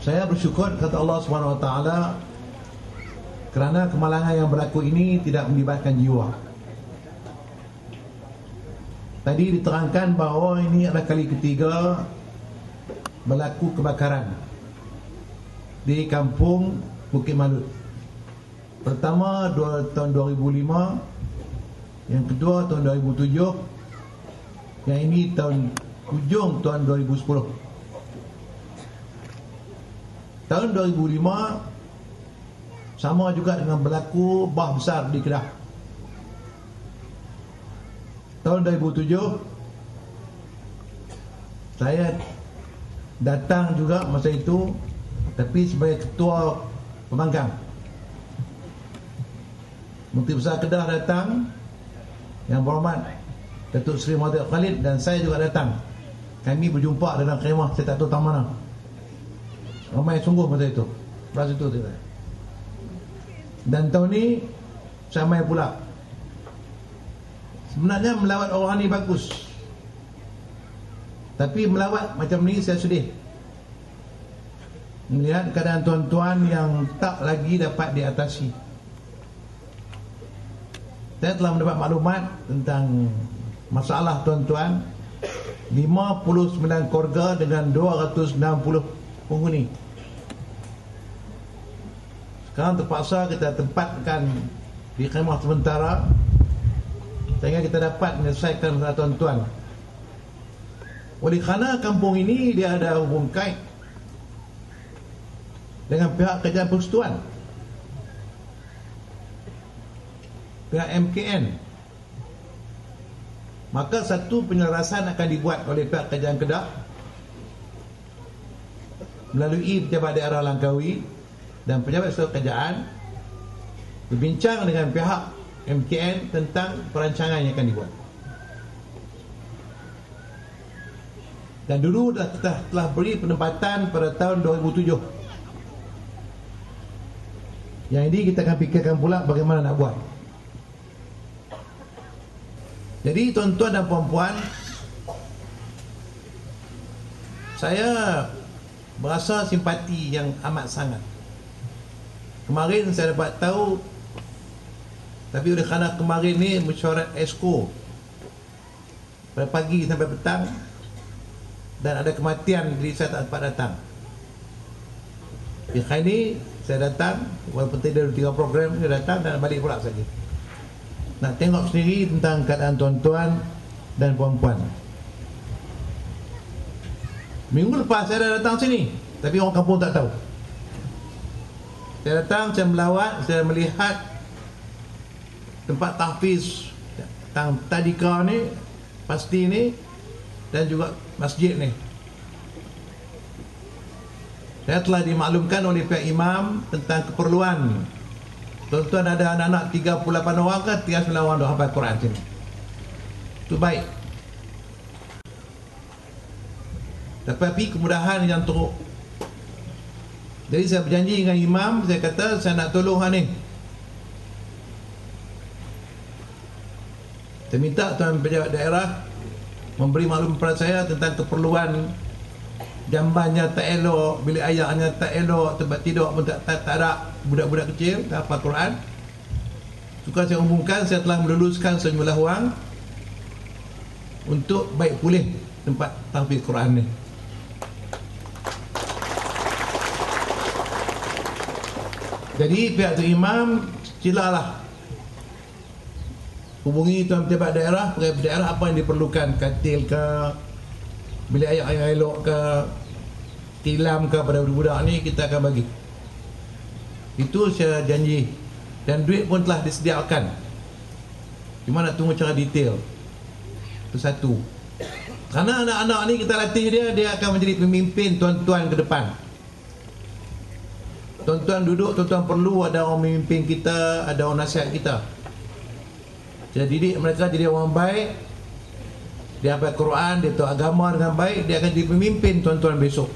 Saya bersyukur kata Allah Subhanahu Wa Taala kerana kemalangan yang berlaku ini tidak melibatkan jiwa. Tadi diterangkan bahawa ini adalah kali ketiga berlaku kebakaran di kampung Bukit Malut. Pertama tahun 2005, yang kedua tahun 2007, yang ini hujung tahun 2010. Tahun 2005 sama juga dengan berlaku bah besar di Kedah. Tahun 2007 saya datang juga masa itu, tapi sebagai ketua pemanggang. Menteri Besar Kedah datang, Yang Berhormat Datuk Seri Mahathir Khalid, dan saya juga datang. Kami berjumpa dalam khemah, saya tak tahu tak mana. Ramai sungguh masa itu. Masa itu tidak. Dan tahun ni saya main pula. Sebenarnya melawat orang ni bagus, tapi melawat macam ni saya sedih melihat keadaan tuan-tuan yang tak lagi dapat diatasi. Saya telah mendapat maklumat tentang masalah tuan-tuan 59 keluarga dengan 260 penghuni. Sekarang terpaksa kita tempatkan di khemah sementara sehingga kita dapat menyelesaikan masalah tuan-tuan. Oleh kerana kampung ini dia ada hubung kait dengan pihak kerajaan persekutuan, pihak MKN, maka satu penyelarasan akan dibuat oleh pihak kerajaan Kedah melalui pejabat daerah Langkawi dan pejabat seluruh kerajaan berbincang dengan pihak MKN tentang perancangan yang akan dibuat. Dan dulu kita telah beri penempatan pada tahun 2007. Yang ini kita akan fikirkan pula bagaimana nak buat. Jadi tuan-tuan dan puan-puan, saya berasa simpati yang amat sangat. Kemarin saya dapat tahu, tapi oleh kerana kemarin ni mesyuarat ESCO pada pagi sampai petang dan ada kematian, jadi saya tak dapat datang. Hari ini saya datang, walaupun tidak ada 3 program, saya datang dan balik pula saja. Nak tengok sendiri tentang keadaan tuan-tuan dan puan-puan. Minggu lepas saya dah datang sini, tapi orang kampung tak tahu. Saya datang, saya melawat, saya melihat tempat tahfiz tadika ni, pasti ni, dan juga masjid ni. Saya telah dimaklumkan oleh pihak imam tentang keperluan tuan-tuan ada anak-anak 38 orang ke 39 orang dah hafal Quran sini. Itu baik. Tetapi kemudahan yang teruk. Jadi saya berjanji dengan imam, saya kata saya nak tolong hang ni. Saya minta tuan pejabat daerah memberi maklum kepada saya tentang keperluan jambannya tak elok, bilik ayahnya tak elok, tempat tidur pun tak ada, budak-budak kecil tak hafal Quran. Suka saya umumkan, saya telah meluluskan sejumlah wang untuk baik pulih tempat tahfiz Quran ni. Jadi pihak tu imam, silalah hubungi tuan pejabat daerah, pejabat daerah apa yang diperlukan, katil ke, bilik ayah yang elok ke, tilam ke pada budak-budak ni, kita akan bagi. Itu saya janji. Dan duit pun telah disediakan. Cuma nak tunggu cara detail. Itu satu. Kerana anak-anak ni kita latih dia, dia akan menjadi pemimpin tuan-tuan ke depan. Tuan-tuan duduk, tuan-tuan perlu ada orang memimpin kita, ada orang nasihat kita. Kita didik mereka jadi orang baik. Dia hafal Quran, dia tahu agama dengan baik, dia akan jadi pemimpin tuan-tuan besok.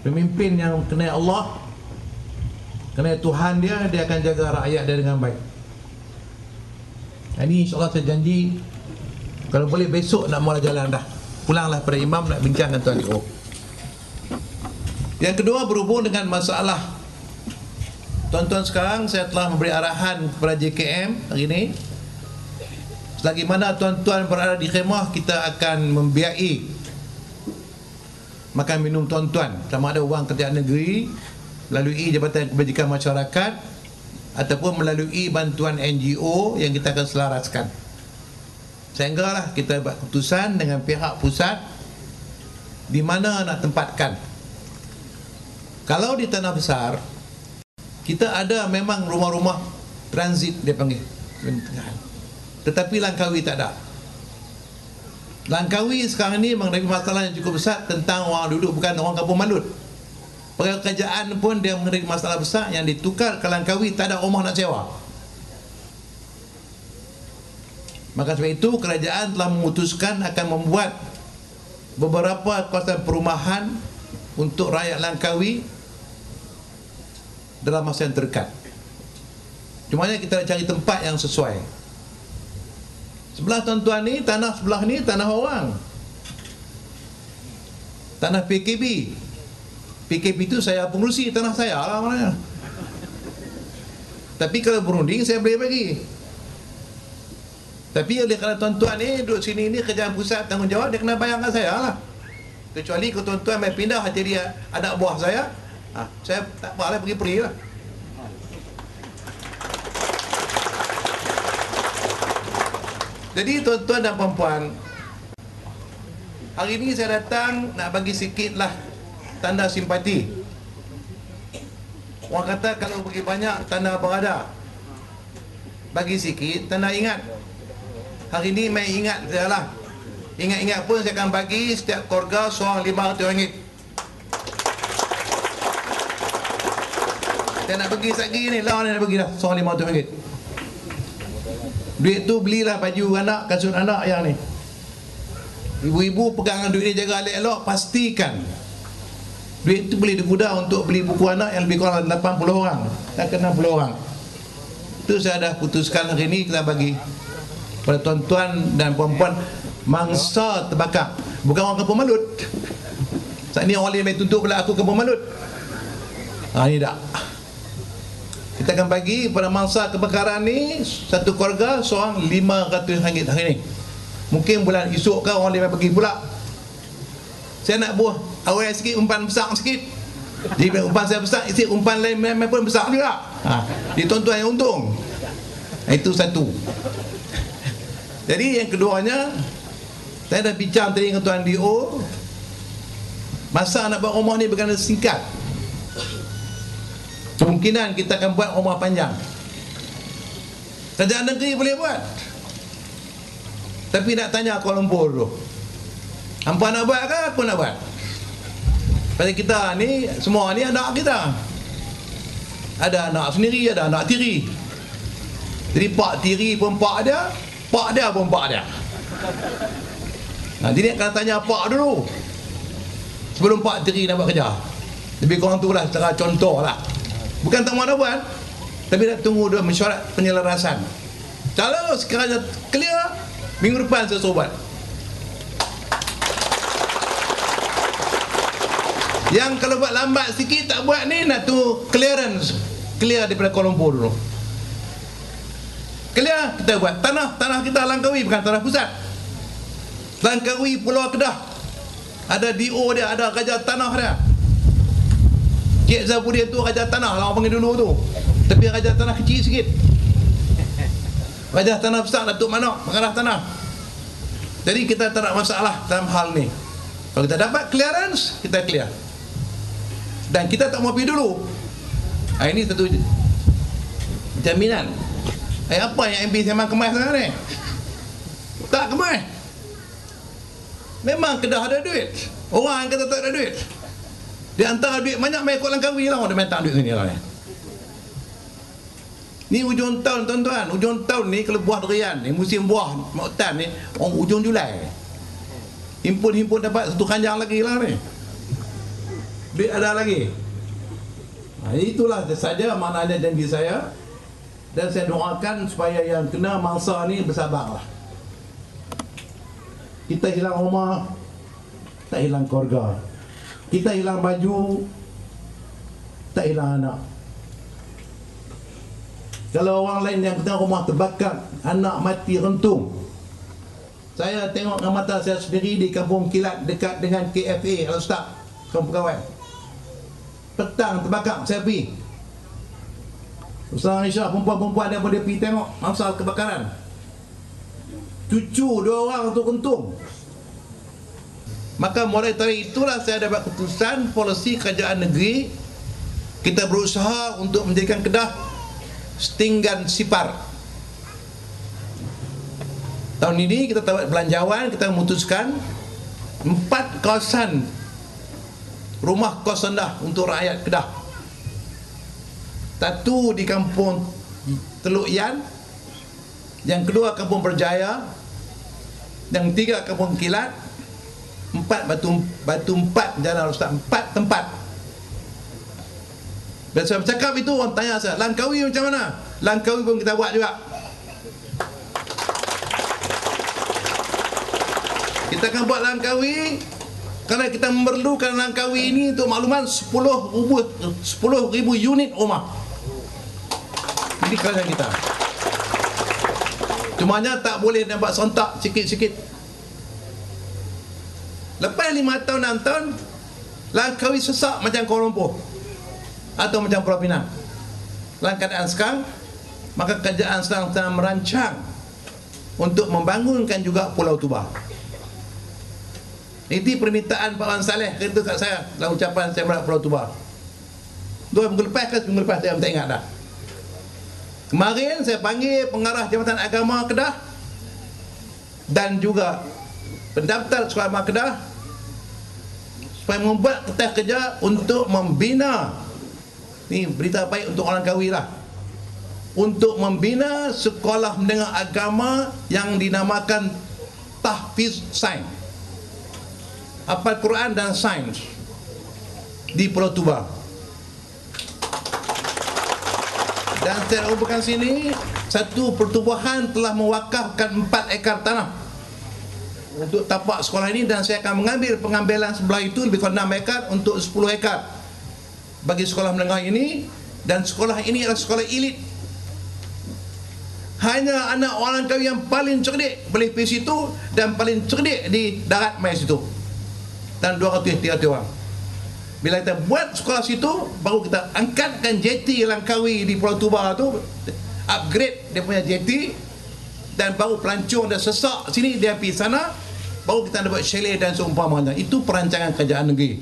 Pemimpin yang kenal Allah, kenal Tuhan dia akan jaga rakyat dia dengan baik. Ini insyaAllah saya janji, kalau boleh besok nak mula jalan dah. Pulanglah pada imam nak bincang dengan tuan. Yang kedua berhubung dengan masalah tuan-tuan, sekarang saya telah memberi arahan kepada JKM hari ini, selagi mana tuan-tuan berada di khemah, kita akan membiayai makan minum tuan-tuan, sama ada wang kerajaan negeri melalui Jabatan Kebajikan Masyarakat ataupun melalui bantuan NGO yang kita akan selaraskan. Sehinggalah kita buat keputusan dengan pihak pusat di mana nak tempatkan. Kalau di tanah besar, kita ada memang rumah-rumah transit dia panggil, tetapi Langkawi tak ada. Langkawi sekarang ni menghadapi masalah yang cukup besar tentang orang duduk bukan orang kampung Malut. Kerajaan pun dia menghadapi masalah besar yang ditukar ke Langkawi, tak ada rumah nak sewa. Maka sebab itu kerajaan telah memutuskan akan membuat beberapa kawasan perumahan untuk rakyat Langkawi dalam masa yang terdekat. Cumanya kita nak cari tempat yang sesuai. Sebelah tuan-tuan ni, tanah sebelah ni tanah orang, tanah PKB. PKB itu saya pengurusi, tanah saya lah maknanya. Tapi kalau berunding saya boleh bagi. Tapi oleh kerana tuan-tuan ni duduk sini ni, kerajaan pusat tanggungjawab, dia kena bayar kat saya lah. Kecuali kalau tuan-tuan main pindah jadi anak buah saya, saya tak apalah, pergi-pergi lah. Jadi tuan-tuan dan puan-puan, hari ini saya datang nak bagi sikit lah tanda simpati. Orang kata kalau bagi banyak tanda berada, bagi sikit tanda ingat. Hari ini main ingat saya lah. Ingat-ingat pun saya akan bagi setiap keluarga seorang RM500. Saya nak bagi lagi ni, lawan nak bagi dah seorang RM500. Duit tu belilah baju anak, kasut anak yang ni. Ibu-ibu pegang duit ni, jaga elok-elok, pastikan duit tu boleh digunakan untuk beli buku anak yang lebih kurang 80 orang dan 60 orang. Itu saya dah putuskan hari ni kita bagi pada tuan-tuan dan puan-puan mangsa terbakar. Bukan orang Kampung Malut. Saat ni orang lain main tuntut pula aku Kampung Malut. Ni tak. Kita akan bagi pada mangsa kebakaran ni, satu keluarga seorang RM500 hari ni. Mungkin bulan esok ke orang lain bagi pula. Saya nak buah awal sikit, umpan besar sikit. Jadi umpan saya besar, isi umpan lain pun besar juga. Dia tuan-tuan yang untung. Itu satu. Jadi yang keduanya, saya dah bincang tadi dengan Tuan DO, masa nak buat rumah ni berkena singkat. Kemungkinan kita akan buat rumah panjang. Kerajaan negeri boleh buat, tapi nak tanya Kuala Lumpur dulu. Hampa nak buat ke aku nak buat? Pasal kita ni, semua ni anak kita. Ada anak sendiri, ada anak tiri. Jadi pak tiri pun pak dia pun pak dia. Jadi nak tanya pak dulu sebelum pak tiri nak buat kerja. Lebih kurang tu lah secara contoh lah. Bukan tak mahu nak buat, tapi nak tunggu dia mesyuarat penyelarasan. Kalau sekiranya clear, minggu depan saya suruh buat. Yang kalau buat lambat sikit tak buat ni, nak tunggu clearance, clear daripada Kuala Lumpur dulu. Clear, kita buat. Tanah kita Langkawi, bukan tanah pusat. Langkawi, Pulau Kedah, ada DO dia, ada raja tanah dia. Cik Zabudin tu raja tanah lah orang panggil dulu tu, tapi raja tanah kecil sikit. Raja tanah besar Datuk Manok mengarah tanah. Jadi kita tak ada masalah dalam hal ni. Kalau kita dapat clearance, kita clear. Dan kita tak mau pergi dulu. Ini satu jaminan. Apa yang MB memang kemas sekarang ni? Tak kemas. Memang Kedah ada duit. Orang yang kata tak ada duit, di antara duit banyak main kot Langkawi lah. Orang dia main tak duit sini lah ni. Ni hujung tahun tuan-tuan. Hujung tahun ni kalau buah durian ni, musim buah Moktan ni, orang hujung Julai. Himpun dapat satu kanjang lagi lah ni. Duit ada lagi. Itulah saja maknanya janji saya. Dan saya doakan supaya yang kena mangsa ni bersabarlah. Kita hilang rumah, tak hilang keluarga. Kita hilang baju, tak hilang anak. Kalau orang lain yang kena rumah terbakar, anak mati rentung. Saya tengok dengan mata saya sendiri di Kampung Kilat dekat dengan KFA Al-Ustaz, kampung kawan. Petang terbakar, saya pergi. Ustaz Aisyah, perempuan-perempuan yang boleh pergi tengok masa kebakaran. Cucu 2 orang untuk rentung. Maka mulai dari itulah saya dapat keputusan polisi kerajaan negeri, kita berusaha untuk menjadikan Kedah setinggan sipar. Tahun ini kita dapat belanjawan, kita memutuskan 4 kawasan rumah kos rendah untuk rakyat Kedah. Satu di Kampung Teluk Ian, yang kedua Kampung Berjaya, yang 3 Kampung Kilat, 4 Batu 4 Jalan Ustaz, 4 tempat. Dan saya bercakap itu, orang tanya saya, Langkawi macam mana? Langkawi pun kita buat juga. Kita akan buat Langkawi kerana kita memerlukan Langkawi ini untuk makluman 10,000 unit rumah. Ini kerajaan kita. Cumanya tak boleh nampak sontak sikit-sikit. Lepas 5 tahun 6 tahun, Langkawi sesak macam Kuala Lumpur atau macam Pulau Pinang. Dalam keadaan sekarang, maka kerajaan sedang merancang untuk membangunkan juga Pulau Tuba. Ini permintaan Pak Wan Saleh kata kat saya dalam ucapan saya berat Pulau Tuba 2 minggu lepas ke seminggu lepas, saya tak ingat dah. Kemarin saya panggil pengarah Jabatan Agama Kedah dan juga pendaftar Sekolah Agama Kedah supaya membuat kertas kerja untuk membina, ni berita baik untuk orang Langkawi lah, untuk membina sekolah menengah agama yang dinamakan Tahfiz Sains, hafal Quran dan sains di Pulau Tuba. Dan secara umumkan sini, satu pertubuhan telah mewakafkan 4 ekar tanah untuk tapak sekolah ini, dan saya akan mengambil pengambilan sebelah itu lebih kurang 6 ekar untuk 10 ekar bagi sekolah menengah ini. Dan sekolah ini adalah sekolah elit. Hanya anak orang Langkawi yang paling cerdik boleh pergi situ, dan paling cerdik di darat mai situ, dan 200-300 orang. Bila kita buat sekolah situ, baru kita angkatkan JT Langkawi di Pulau Tuba tu, upgrade dia punya JT, dan baru pelancong dah sesak sini, dia pergi sana, baru kita dapat chalet dan seumpamanya. Itu perancangan kerajaan negeri.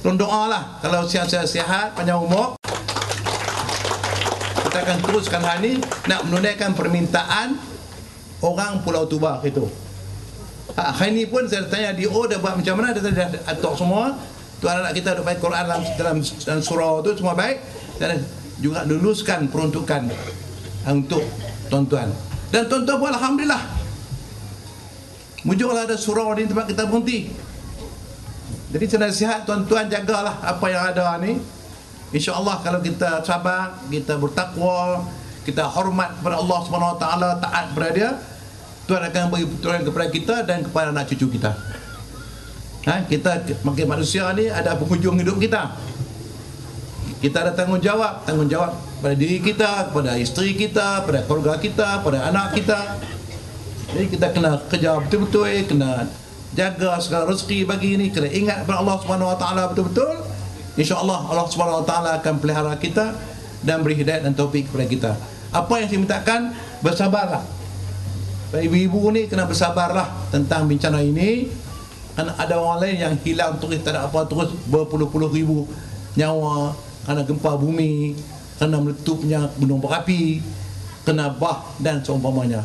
Tolong doa lah, kalau sihat, panjang umur, kita akan teruskan hal ini, nak menunaikan permintaan orang Pulau Tuba itu. Hari ini pun saya tanya DO dah buat macam mana, dia dah atur semua. Tuan anak kita dah baik Quran dalam surau tu semua baik, dan juga luluskan peruntukan untuk tuan-tuan. Dan tuan-tuan pun alhamdulillah, mujurlah ada surau di tempat kita berhenti. Jadi saya nasihat tuan-tuan, jagalah apa yang ada ni. InsyaAllah kalau kita sabar, kita bertakwa, kita hormat kepada Allah SWT, taat kepada Dia, Tuhan akan beri pertolongan kepada kita dan kepada anak cucu kita. Kita sebagai manusia ni ada penghujung hidup kita. Kita ada tanggungjawab pada diri kita, pada isteri kita, pada keluarga kita, pada anak kita. Jadi kita kena kerja betul-betul, kena jaga segala rezeki bagi ini, kena ingat kepada Allah SWT betul-betul. InsyaAllah Allah SWT akan pelihara kita dan beri hidayat dan taufik kepada kita. Apa yang saya mintakan, bersabarlah. Ibu-ibu ni kena bersabarlah tentang bencana ini. Kan ada orang lain yang hilang terus, tak ada apa, terus berpuluh-puluh ribu nyawa kerana gempa bumi, kerana meletupnya gunung berapi, kena bah dan seumpamanya.